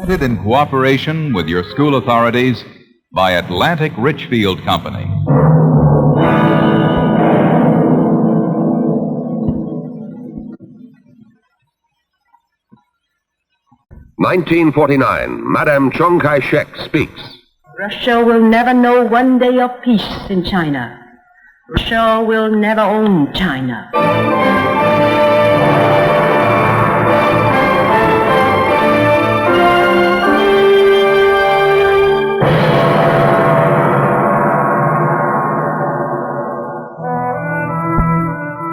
Presented in cooperation with your school authorities by Atlantic Richfield Company. (1949), Madame Chiang Kai-shek speaks. Russia will never know one day of peace in China. Russia will never own China.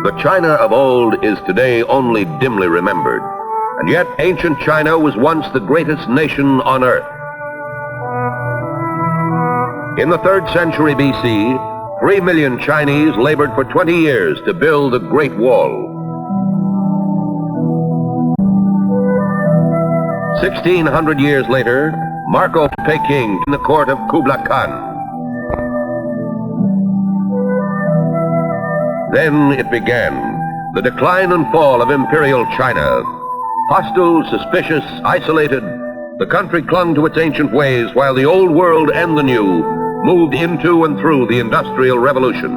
The China of old is today only dimly remembered, and yet ancient China was once the greatest nation on earth. In the 3rd century BC, 3 million Chinese labored for 20 years to build the Great Wall. 1,600 years later, Marco Peking in the court of Kublai Khan. Then it began, the decline and fall of Imperial China. Hostile, suspicious, isolated, the country clung to its ancient ways while the old world and the new moved into and through the Industrial Revolution.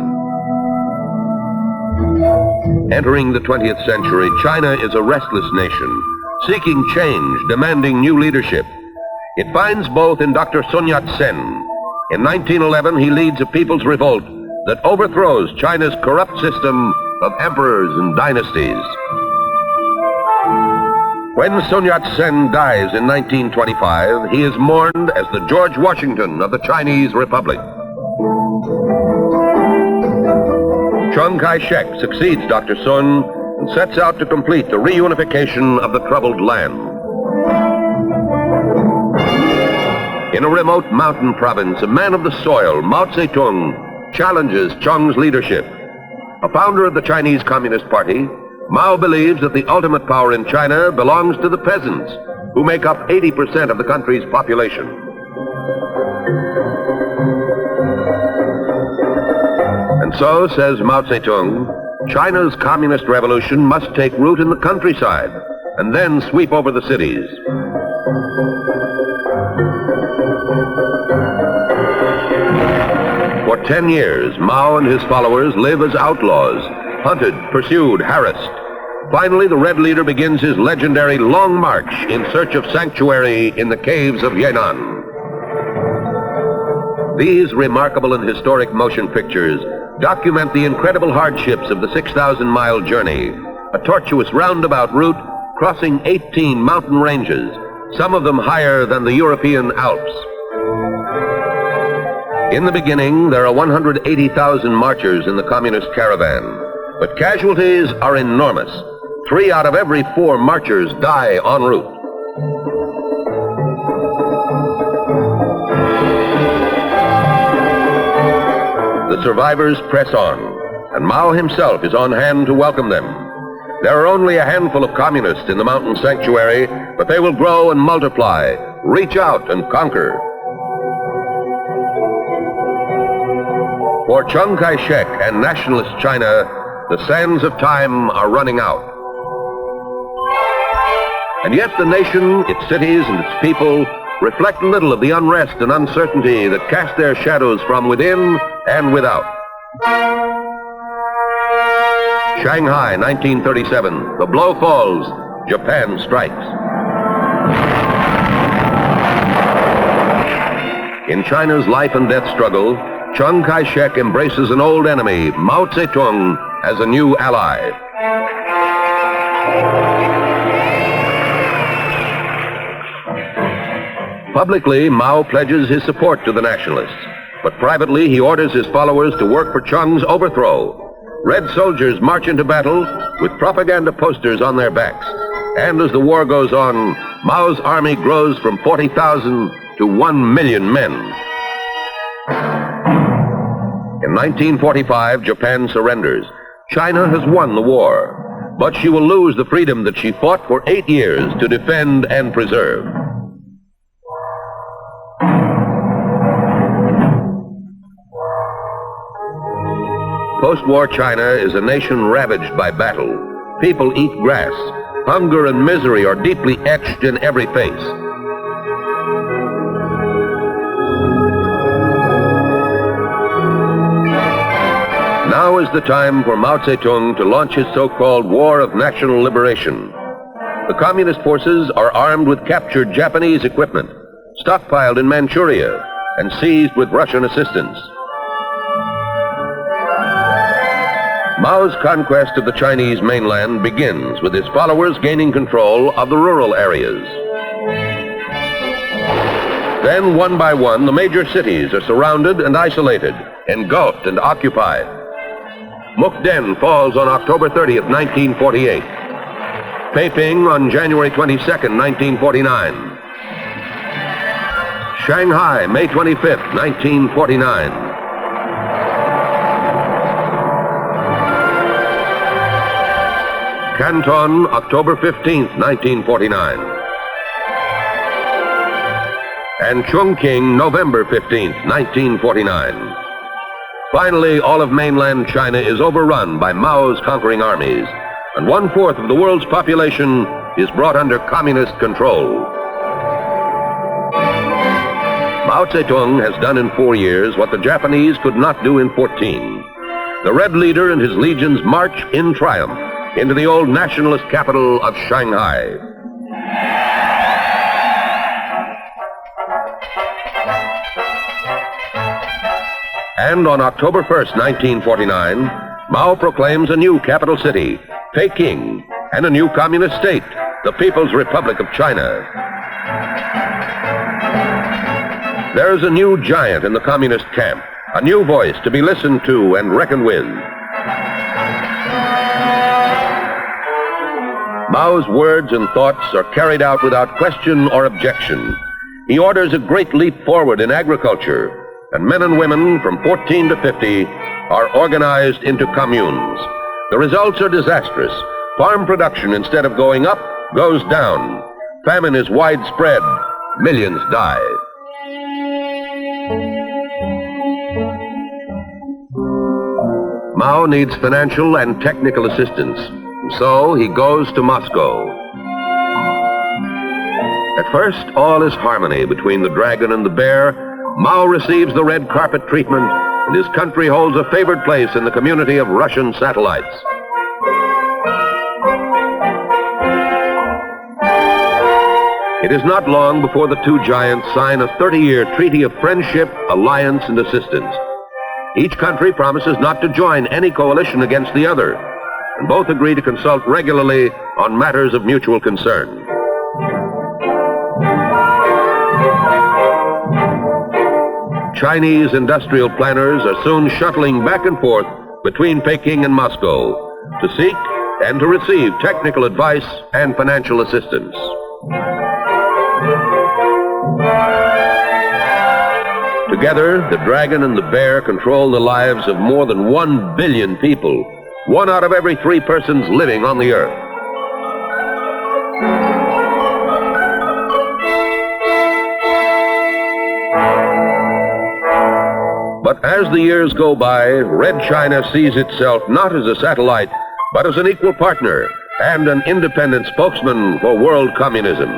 Entering the 20th century, China is a restless nation, seeking change, demanding new leadership. It finds both in Dr. Sun Yat-sen. In 1911, he leads a people's revolt that overthrows China's corrupt system of emperors and dynasties. When Sun Yat-sen dies in 1925, he is mourned as the George Washington of the Chinese Republic. Chiang Kai-shek succeeds Dr. Sun and sets out to complete the reunification of the troubled land. In a remote mountain province, a man of the soil, Mao Tse-tung, challenges Chiang's leadership. A founder of the Chinese Communist Party, Mao believes that the ultimate power in China belongs to the peasants, who make up 80% of the country's population. And so, says Mao Tse-tung, China's communist revolution must take root in the countryside and then sweep over the cities. For 10 years, Mao and his followers live as outlaws, hunted, pursued, harassed. Finally, the Red Leader begins his legendary Long March in search of sanctuary in the caves of Yan'an. These remarkable and historic motion pictures document the incredible hardships of the 6,000-mile journey, a tortuous roundabout route crossing 18 mountain ranges, some of them higher than the European Alps. In the beginning, there are 180,000 marchers in the communist caravan, but casualties are enormous. 3 out of every 4 marchers die en route. The survivors press on, and Mao himself is on hand to welcome them. There are only a handful of communists in the mountain sanctuary, but they will grow and multiply, reach out and conquer. For Chiang Kai-shek and nationalist China, the sands of time are running out. And yet the nation, its cities, and its people reflect little of the unrest and uncertainty that cast their shadows from within and without. Shanghai, 1937. The blow falls. Japan strikes. In China's life and death struggle, Chiang Kai-shek embraces an old enemy, Mao Tse-tung, as a new ally. Publicly, Mao pledges his support to the nationalists, but privately he orders his followers to work for Chiang's overthrow. Red soldiers march into battle with propaganda posters on their backs, and as the war goes on, Mao's army grows from 40,000 to 1 million men. In 1945, Japan surrenders. China has won the war, but she will lose the freedom that she fought for 8 years to defend and preserve. Post-war China is a nation ravaged by battle. People eat grass. Hunger and misery are deeply etched in every face. Now is the time for Mao Tse-tung to launch his so-called War of National Liberation. The communist forces are armed with captured Japanese equipment, stockpiled in Manchuria, and seized with Russian assistance. Mao's conquest of the Chinese mainland begins with his followers gaining control of the rural areas. Then, one by one, the major cities are surrounded and isolated, engulfed and occupied. Mukden falls on October 30th, 1948. Peiping on January 22nd, 1949. Shanghai, May 25th, 1949. Canton, October 15th, 1949. And Chongqing, November 15th, 1949. Finally, all of mainland China is overrun by Mao's conquering armies, and 1/4 of the world's population is brought under communist control. Mao Tse-tung has done in 4 years what the Japanese could not do in 14. The Red Leader and his legions march in triumph into the old nationalist capital of Shanghai. And on October 1st, 1949, Mao proclaims a new capital city, Peking, and a new communist state, the People's Republic of China. There is a new giant in the communist camp, a new voice to be listened to and reckoned with. Mao's words and thoughts are carried out without question or objection. He orders a great leap forward in agriculture, and men and women from 14 to 50 are organized into communes. The results are disastrous. Farm production, instead of going up, goes down. Famine is widespread. Millions die. Mao needs financial and technical assistance, so he goes to Moscow. At first, all is harmony between the dragon and the bear. Mao receives the red carpet treatment, and his country holds a favored place in the community of Russian satellites. It is not long before the two giants sign a 30-year treaty of friendship, alliance, and assistance. Each country promises not to join any coalition against the other, and both agree to consult regularly on matters of mutual concern. Chinese industrial planners are soon shuttling back and forth between Peking and Moscow to seek and to receive technical advice and financial assistance. Together, the dragon and the bear control the lives of more than 1 billion people, 1 out of every 3 persons living on the earth. But as the years go by, Red China sees itself not as a satellite, but as an equal partner and an independent spokesman for world communism.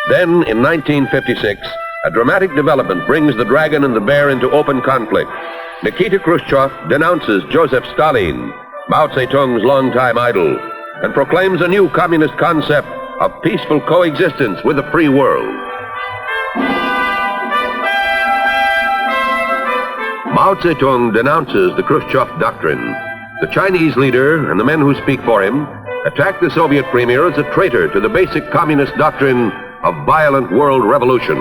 Then, in 1956, a dramatic development brings the dragon and the bear into open conflict. Nikita Khrushchev denounces Joseph Stalin, Mao Tse-tung's longtime idol, and proclaims a new communist concept of peaceful coexistence with a free world. Mao Tse-tung denounces the Khrushchev doctrine. The Chinese leader and the men who speak for him attack the Soviet premier as a traitor to the basic communist doctrine of violent world revolution.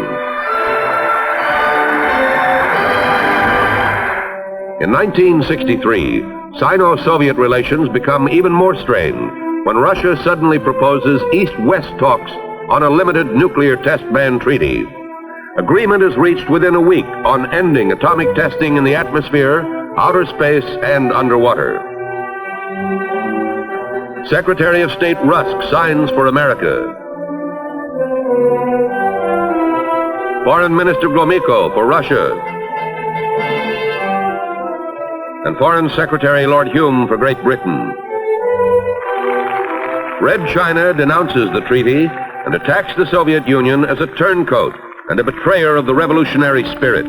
In 1963, Sino-Soviet relations become even more strained when Russia suddenly proposes East-West talks on a limited nuclear test ban treaty. Agreement is reached within a week on ending atomic testing in the atmosphere, outer space, and underwater. Secretary of State Rusk signs for America. Foreign Minister Gromyko for Russia. And Foreign Secretary Lord Hume for Great Britain. Red China denounces the treaty and attacks the Soviet Union as a turncoat and a betrayer of the revolutionary spirit.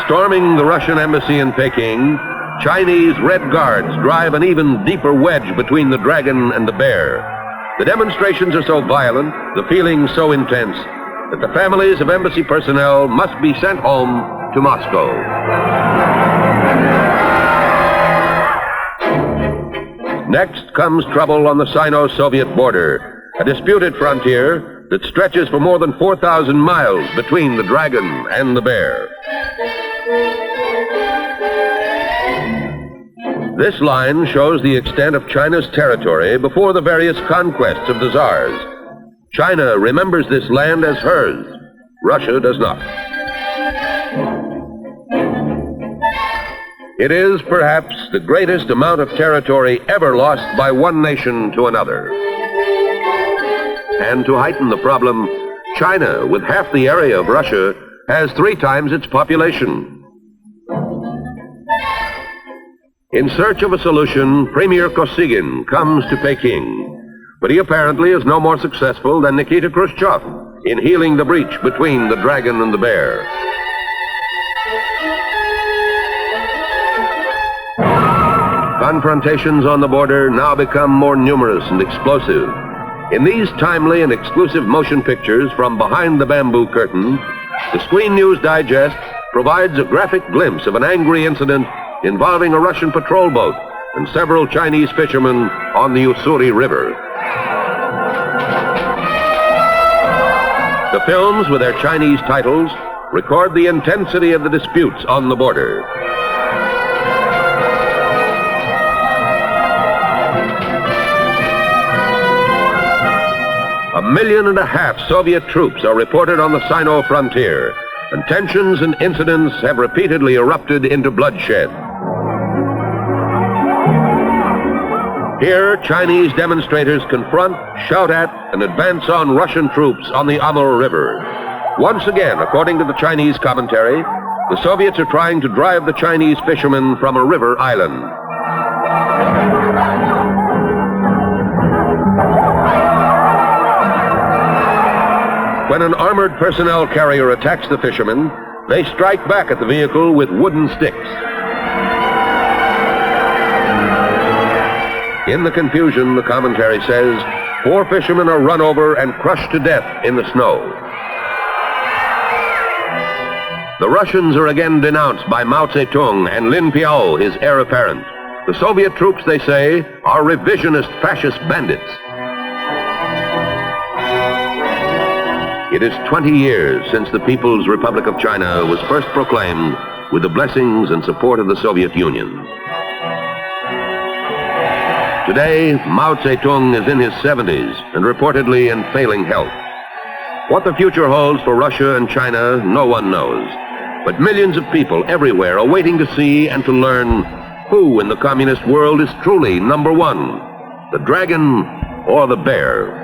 Storming the Russian embassy in Peking, Chinese Red Guards drive an even deeper wedge between the dragon and the bear. The demonstrations are so violent, the feelings so intense, that the families of embassy personnel must be sent home to Moscow. Next comes trouble on the Sino-Soviet border, a disputed frontier that stretches for more than 4,000 miles between the dragon and the bear. This line shows the extent of China's territory before the various conquests of the Tsars. China remembers this land as hers. Russia does not. It is perhaps the greatest amount of territory ever lost by one nation to another. And to heighten the problem, China, with half the area of Russia, has 3 times its population. In search of a solution, Premier Kosygin comes to Peking, but he apparently is no more successful than Nikita Khrushchev in healing the breach between the dragon and the bear. Confrontations on the border now become more numerous and explosive. In these timely and exclusive motion pictures from behind the bamboo curtain, the Screen News Digest provides a graphic glimpse of an angry incident involving a Russian patrol boat and several Chinese fishermen on the Ussuri River. The films, with their Chinese titles, record the intensity of the disputes on the border. A 1.5 million Soviet troops are reported on the Sino frontier, and tensions and incidents have repeatedly erupted into bloodshed. Here, Chinese demonstrators confront, shout at, and advance on Russian troops on the Amur River. Once again, according to the Chinese commentary, the Soviets are trying to drive the Chinese fishermen from a river island. When an armored personnel carrier attacks the fishermen, they strike back at the vehicle with wooden sticks. In the confusion, the commentary says, 4 fishermen are run over and crushed to death in the snow. The Russians are again denounced by Mao Tse-tung and Lin Piao, his heir apparent. The Soviet troops, they say, are revisionist fascist bandits. It is 20 years since the People's Republic of China was first proclaimed with the blessings and support of the Soviet Union. Today, Mao Tse-tung is in his 70s and reportedly in failing health. What the future holds for Russia and China, no one knows. But millions of people everywhere are waiting to see and to learn who in the communist world is truly number one, the dragon or the bear.